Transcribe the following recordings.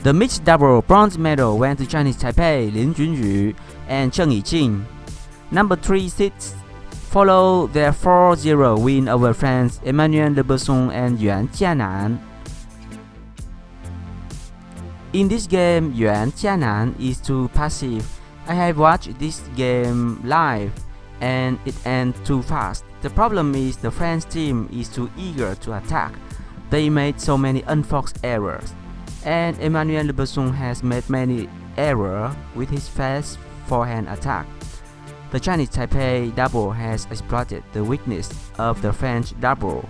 The mixed double bronze medal went to Chinese Taipei Lin Junyu and Cheng. Number 3 seeds follow their 4-0 win over France EmRatThich and Yuan Jianan. In this game, Yuan Jianan is too passive. I have watched this game live and it ends too fast. The problem is the French team is too eager to attack. They made so many unforced errors. And EmRatThich has made many errors with his fast forehand attack. The Chinese Taipei double has exploited the weakness of the French double.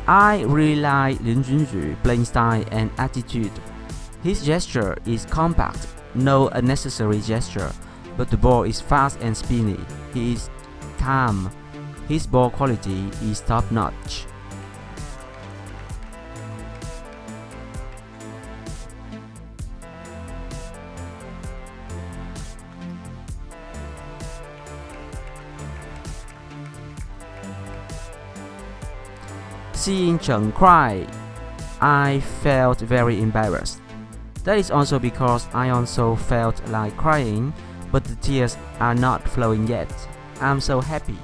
I really like Lin Junyu playing style and attitude. His gesture is compact, no unnecessary gesture, but the ball is fast and spinny. He is calm. His ball quality is top-notch. Seeing Cheng cry, I felt very embarrassed. That is also because I also felt like crying, but the tears are not flowing yet. I'm so happy,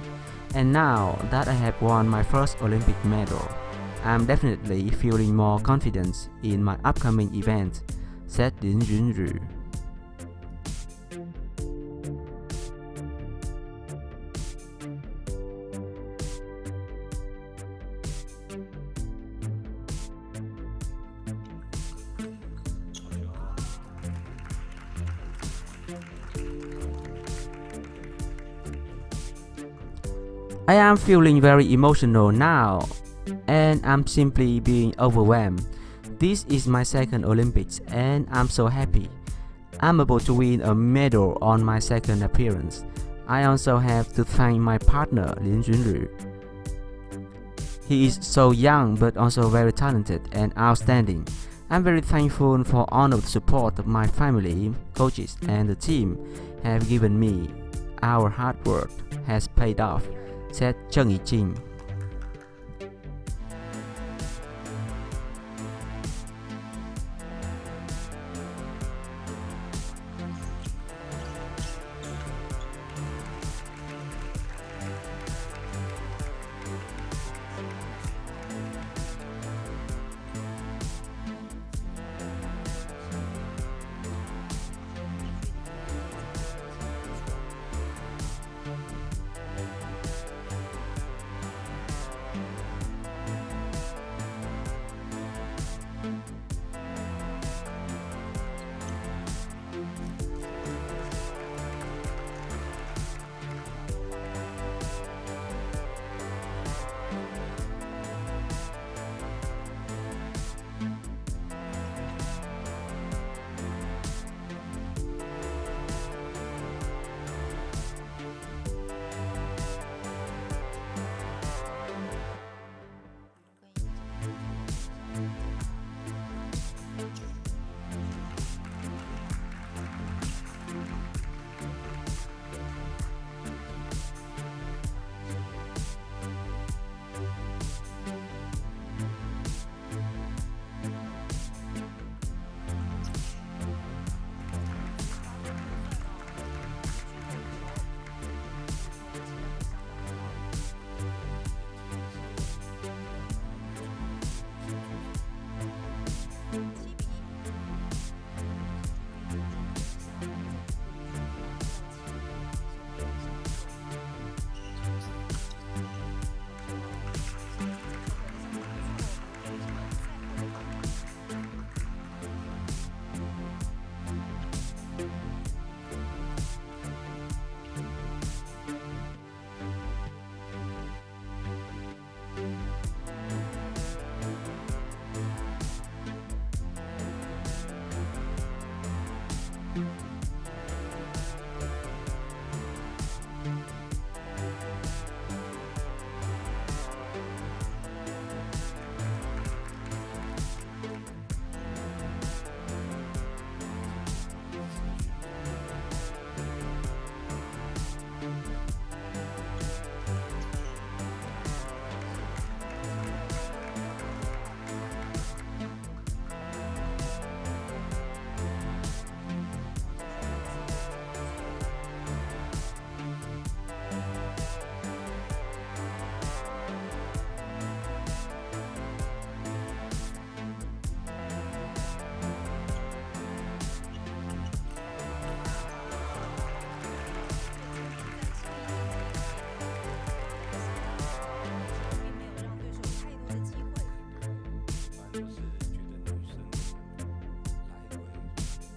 and now that I have won my first Olympic medal, I'm definitely feeling more confidence in my upcoming event, said Lin Junyu. I am feeling very emotional now, and I'm simply being overwhelmed. This is my second Olympics, and I'm so happy. I'm able to win a medal on my second appearance. I also have to thank my partner Lin Junyu. He is so young but also very talented and outstanding. I'm very thankful for all of the support of my family, coaches, and the team have given me. Our hard work has paid off, said Ching. 就是觉得女生来回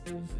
就是